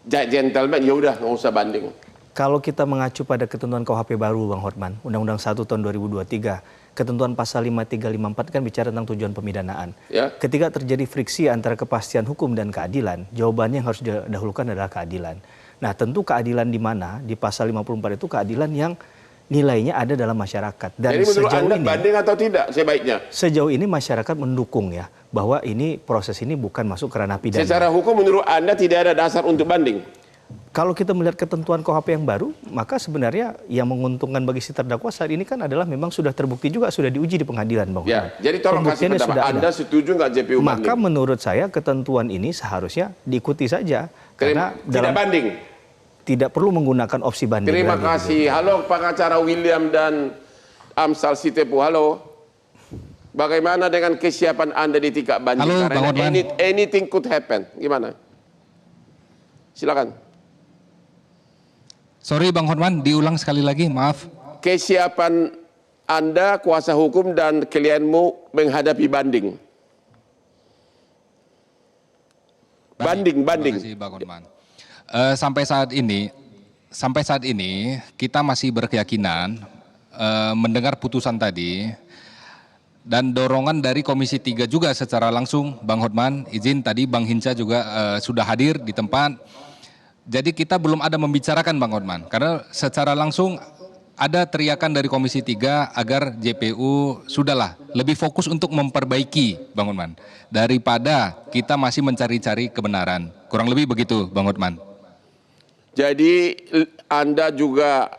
gentleman ya udah nggak usah banding? Kalau kita mengacu pada ketentuan KUHP baru, Bang Hotman, Undang-Undang 1 tahun 2023, ketentuan pasal 5354 kan bicara tentang tujuan pemidanaan. Ya. Ketika terjadi friksi antara kepastian hukum dan keadilan, jawabannya yang harus didahulukan adalah keadilan. Nah, tentu keadilan di mana? Di pasal 54 itu keadilan yang nilainya ada dalam masyarakat. Dan jadi menurut Anda ini, banding atau tidak sebaiknya? Sejauh ini masyarakat mendukung ya, bahwa ini proses ini bukan masuk ke ranah pidana. Secara hukum menurut Anda tidak ada dasar untuk banding? Kalau kita melihat ketentuan KUHP yang baru, maka sebenarnya yang menguntungkan bagi si terdakwa saat ini kan adalah memang sudah terbukti juga, sudah diuji di pengadilan, Bang. Ya, jadi tolong kasih pendapat. Anda setuju nggak JPU banding? Maka menurut saya ketentuan ini seharusnya diikuti saja. Karena tidak banding? Tidak perlu menggunakan opsi banding. Terima kasih. Halo pengacara William dan Amsal Sitepu. Halo. Bagaimana dengan kesiapan Anda di tingkat banding? Halo, karena anything could happen. Gimana? Silakan. Sorry Bang Hotman, diulang sekali lagi, maaf. Kesiapan Anda, kuasa hukum dan klienmu menghadapi banding. Banding. Terima kasih Bang Hotman. Sampai saat ini kita masih berkeyakinan mendengar putusan tadi dan dorongan dari Komisi 3 juga secara langsung, Bang Hotman, izin tadi Bang Hinca juga sudah hadir di tempat. Jadi kita belum ada membicarakan Bang Hotman, karena secara langsung ada teriakan dari Komisi 3 agar JPU sudahlah lebih fokus untuk memperbaiki Bang Hotman, daripada kita masih mencari-cari kebenaran. Kurang lebih begitu Bang Hotman. Jadi Anda juga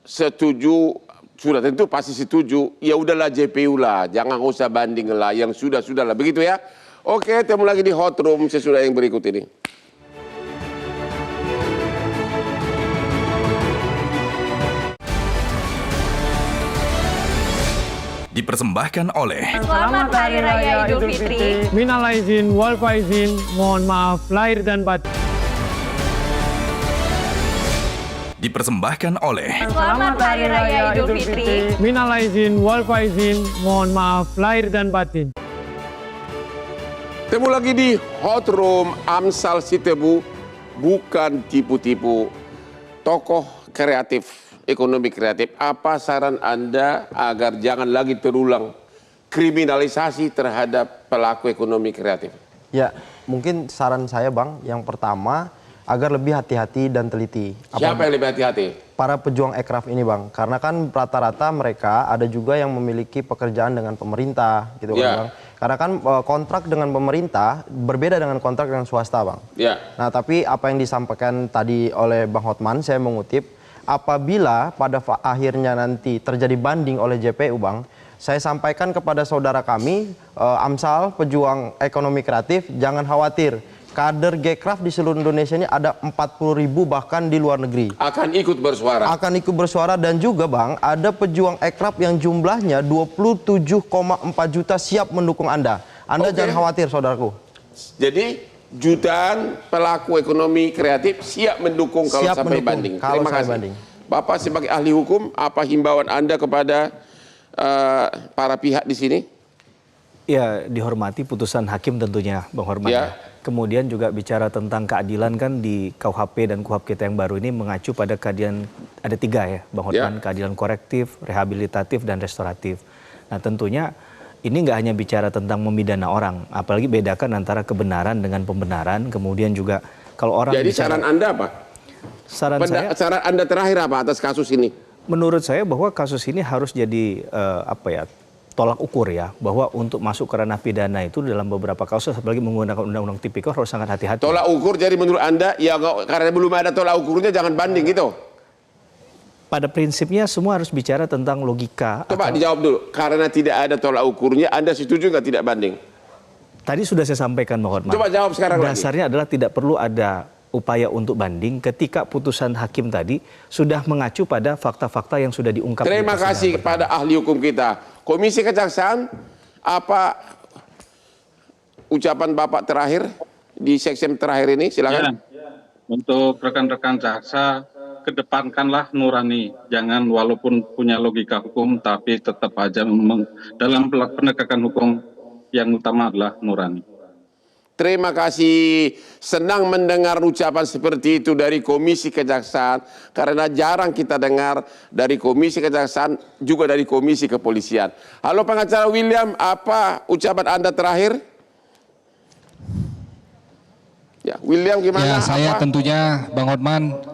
setuju, sudah tentu pasti setuju, ya udahlah JPU lah, jangan usah banding lah, yang sudah-sudahlah, begitu ya. Oke, ketemu lagi di Hot Room sesudah yang berikut ini. Dipersembahkan oleh Selamat Hari Raya Idul Fitri. Minal aizin, wal faizin, mohon maaf lahir dan batin. Dipersembahkan oleh Selamat Hari Raya Idul Fitri. Minal aizin, wal faizin, mohon maaf lahir dan batin. Ketemu lagi di Hot Room Amsal Sitepu, bukan tipu-tipu, tokoh kreatif. Ekonomi kreatif, apa saran Anda agar jangan lagi terulang kriminalisasi terhadap pelaku ekonomi kreatif? Ya, mungkin saran saya Bang, yang pertama agar lebih hati-hati dan teliti. Siapa yang lebih hati-hati? Para pejuang ekraf ini Bang, karena kan rata-rata mereka ada juga yang memiliki pekerjaan dengan pemerintah gitu kan Bang. Karena kan kontrak dengan pemerintah berbeda dengan kontrak dengan swasta Bang. Nah tapi apa yang disampaikan tadi oleh Bang Hotman, saya mengutip, apabila pada akhirnya nanti terjadi banding oleh JPU Bang, saya sampaikan kepada saudara kami, Amsal, pejuang ekonomi kreatif, jangan khawatir. Kader Gcraft di seluruh Indonesia ini ada 40.000 bahkan di luar negeri. Akan ikut bersuara. Akan ikut bersuara dan juga Bang, ada pejuang ekraf yang jumlahnya 27,4 juta siap mendukung Anda. Anda jangan khawatir saudaraku. Jadi jutaan pelaku ekonomi kreatif siap mendukung kalau siap sampai mendukung, banding. Kalau Terima kasih. banding. Bapak sebagai ahli hukum, apa himbauan Anda kepada para pihak di sini? Ya, dihormati putusan hakim tentunya, Bang Hormat. Ya. Kemudian juga bicara tentang keadilan kan di KUHP dan KUHP kita yang baru ini mengacu pada keadilan, ada 3 ya Bang Hotman, keadilan korektif, rehabilitatif, dan restoratif. Nah tentunya ini nggak hanya bicara tentang memidana orang, apalagi bedakan antara kebenaran dengan pembenaran, kemudian juga kalau orang Jadi bicara, saran Anda apa? Saran Anda terakhir apa atas kasus ini? menurut saya bahwa kasus ini harus jadi tolak ukur ya, bahwa untuk masuk ke ranah pidana itu dalam beberapa kasus, apalagi menggunakan undang-undang tipikor, harus sangat hati-hati. Tolak ukur jadi menurut Anda, ya karena belum ada tolak ukurnya jangan banding gitu? Pada prinsipnya semua harus bicara tentang logika. Coba dijawab dulu, karena tidak ada tolak ukurnya, Anda setuju nggak tidak banding? Tadi sudah saya sampaikan Bang Hotman. Coba jawab sekarang lagi. Dasarnya adalah tidak perlu ada upaya untuk banding ketika putusan hakim tadi sudah mengacu pada fakta-fakta yang sudah diungkap. Terima kasih kepada ahli hukum kita. Komisi Kejaksaan, apa ucapan Bapak terakhir di segmen terakhir ini? Silakan. Ya, untuk rekan-rekan jaksa, kedepankanlah nurani. Jangan walaupun punya logika hukum, tapi tetap aja dalam penegakan hukum yang utama adalah nurani. Terima kasih, senang mendengar ucapan seperti itu dari Komisi Kejaksaan, karena jarang kita dengar dari Komisi Kejaksaan, juga dari Komisi Kepolisian. Halo pengacara William, apa ucapan Anda terakhir? Ya, William gimana? Ya, saya tentunya Bang Hotman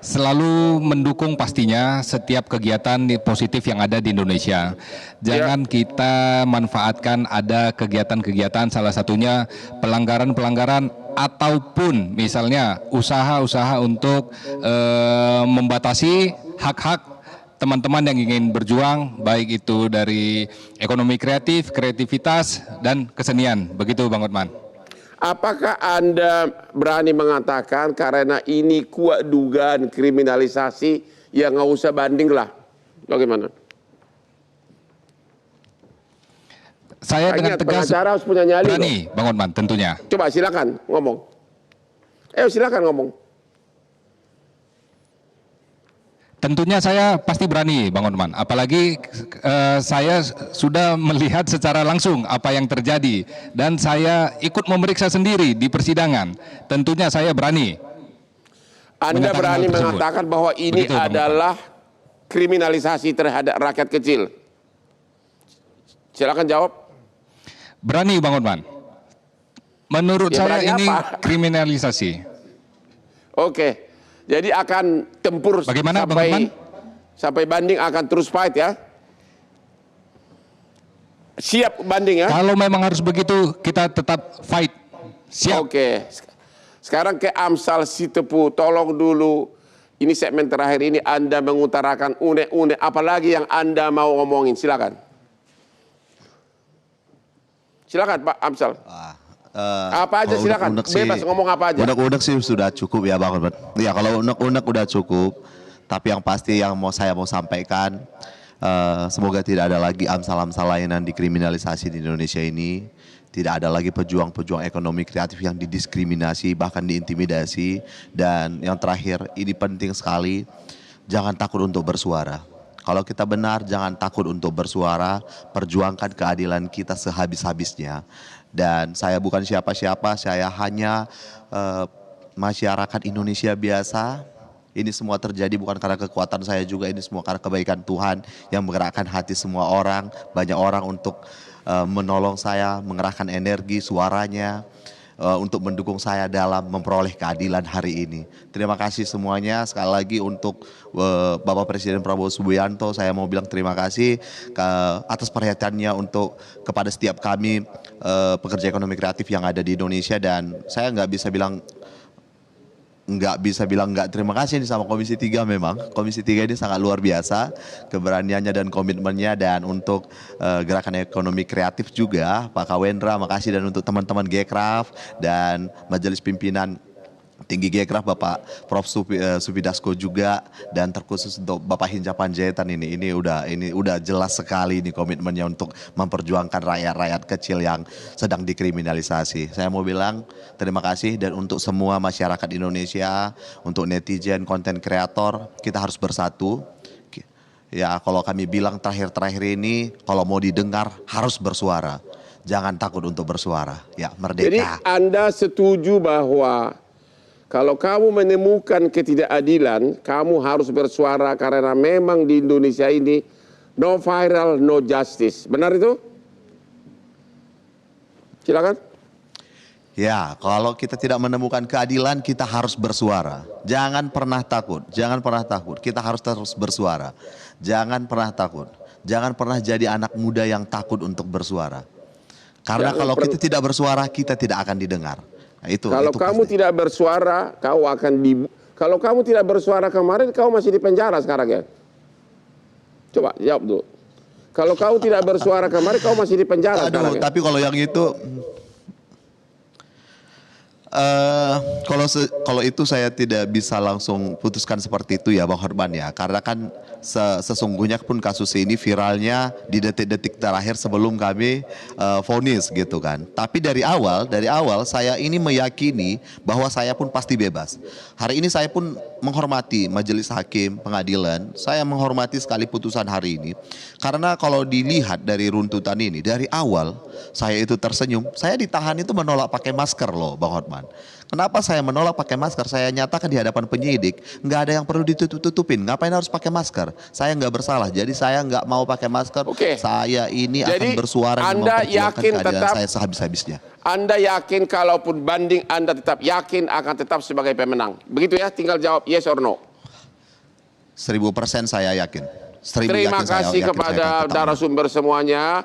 selalu mendukung pastinya setiap kegiatan positif yang ada di Indonesia. Jangan kita manfaatkan ada kegiatan-kegiatan, salah satunya pelanggaran-pelanggaran ataupun misalnya usaha-usaha untuk membatasi hak-hak teman-teman yang ingin berjuang, baik itu dari ekonomi kreatif, kreativitas, dan kesenian. Begitu Bang Hotman. Apakah Anda berani mengatakan karena ini kuat dugaan kriminalisasi, ya nggak usah banding lah? Bagaimana? Saya dengan tegas pengacara harus punya nyali berani, Bang Hotman, tentunya. Coba silakan ngomong. Silakan ngomong. Tentunya saya pasti berani, Bang Hotman. Apalagi saya sudah melihat secara langsung apa yang terjadi dan saya ikut memeriksa sendiri di persidangan. Tentunya saya berani. Anda berani mengatakan bahwa ini adalah kriminalisasi terhadap rakyat kecil. Silakan jawab. Berani, Bang Hotman. Menurut saya ini kriminalisasi. Oke. Jadi akan tempur sampai banding, akan terus fight ya. Siap banding ya. Kalau memang harus begitu, kita tetap fight. Siap. Oke. Sekarang ke Amsal Sitepu, tolong dulu. Ini segmen terakhir ini Anda mengutarakan unek-unek apalagi yang Anda mau ngomongin. Silakan. Silakan Pak Amsal. Apa aja silakan, bebas ngomong apa aja. Unek-unek sih sudah cukup ya Bang. Ya kalau unek-unek udah cukup, tapi yang pasti yang saya mau sampaikan, semoga tidak ada lagi amsal-amsal lain yang dikriminalisasi di Indonesia ini. Tidak ada lagi pejuang-pejuang ekonomi kreatif yang didiskriminasi, bahkan diintimidasi. Dan yang terakhir, ini penting sekali, jangan takut untuk bersuara. Kalau kita benar, jangan takut untuk bersuara, perjuangkan keadilan kita sehabis-habisnya. Dan saya bukan siapa-siapa, saya hanya masyarakat Indonesia biasa. Ini semua terjadi bukan karena kekuatan saya juga, ini semua karena kebaikan Tuhan yang menggerakkan hati semua orang. Banyak orang untuk menolong saya, mengerahkan energi, suaranya, untuk mendukung saya dalam memperoleh keadilan hari ini. Terima kasih semuanya. Sekali lagi untuk Bapak Presiden Prabowo Subianto, saya mau bilang terima kasih atas perhatiannya kepada setiap kami pekerja ekonomi kreatif yang ada di Indonesia. Dan saya nggak bisa bilang nggak terima kasih nih sama Komisi 3 memang. Komisi 3 ini sangat luar biasa keberaniannya dan komitmennya. Dan untuk gerakan ekonomi kreatif juga Pak Kawendra, makasih. Dan untuk teman-teman Gekraf dan Majelis Pimpinan Tinggi Gekraf Bapak Prof. Supidasko juga, dan terkhusus untuk Bapak Hinca Panjaitan ini udah jelas sekali ini komitmennya untuk memperjuangkan rakyat-rakyat kecil yang sedang dikriminalisasi. Saya mau bilang terima kasih. Dan untuk semua masyarakat Indonesia, untuk netizen, konten kreator, kita harus bersatu. Ya kalau kami bilang terakhir-terakhir ini, kalau mau didengar harus bersuara. jangan takut untuk bersuara. Ya, Jadi merdeka. Anda setuju bahwa kalau kamu menemukan ketidakadilan, kamu harus bersuara karena memang di Indonesia ini no viral, no justice. Benar itu? Silakan. Ya, kalau kita tidak menemukan keadilan, kita harus bersuara. Jangan pernah takut, jangan pernah takut. Kita harus terus bersuara. Jangan pernah takut. Jangan pernah jadi anak muda yang takut untuk bersuara. Karena kalau kita tidak bersuara, kita tidak akan didengar. Nah, kalau kamu pasti. tidak bersuara, kau akan kalau kamu tidak bersuara kemarin, kau masih di penjara sekarang ya? Coba jawab dulu. Kalau kau tidak bersuara kemarin, kau masih di penjara sekarang ya? Tapi kalau yang itu, kalau itu saya tidak bisa langsung putuskan seperti itu ya Bang Hotman ya. Karena kan sesungguhnya pun kasus ini viralnya di detik-detik terakhir sebelum kami vonis gitu kan. Tapi dari awal saya ini meyakini bahwa saya pun pasti bebas. Hari ini saya pun menghormati majelis hakim pengadilan. Saya menghormati sekali putusan hari ini. Karena kalau dilihat dari runtutan ini, dari awal saya itu tersenyum. Saya ditahan itu menolak pakai masker loh Bang Hotman. Kenapa saya menolak pakai masker? Saya nyatakan di hadapan penyidik, nggak ada yang perlu ditutup-tutupin. Ngapain harus pakai masker? Saya nggak bersalah, jadi saya nggak mau pakai masker. Saya ini akan bersuara dan memperjuangkan keadilan saya sehabis-habisnya. Anda yakin kalaupun banding Anda tetap yakin akan tetap sebagai pemenang? Begitu ya, tinggal jawab yes or no. 1000% saya yakin. Terima kasih kepada narasumber semuanya.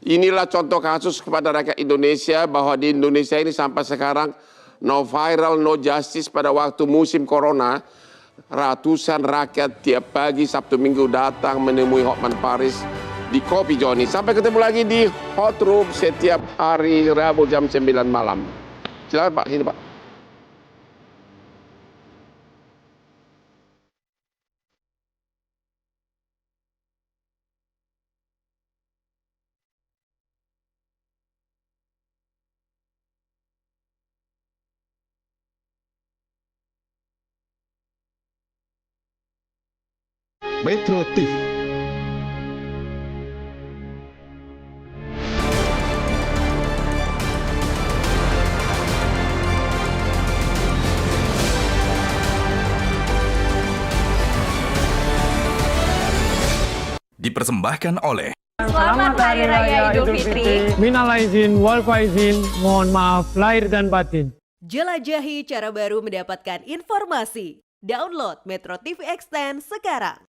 Inilah contoh kasus kepada rakyat Indonesia bahwa di Indonesia ini sampai sekarang no viral, no justice. Pada waktu musim corona, ratusan rakyat tiap pagi Sabtu Minggu datang menemui Hotman Paris di Kopi Joni. Sampai ketemu lagi di Hot Room setiap hari Rabu jam 9 malam. Silakan Pak, sini Pak. Metro TV. Dipersembahkan oleh Selamat Hari Raya Idul Fitri. Minal aizin, wal faizin, mohon maaf lahir dan batin. Jelajahi cara baru mendapatkan informasi. Download Metro TV Extend sekarang.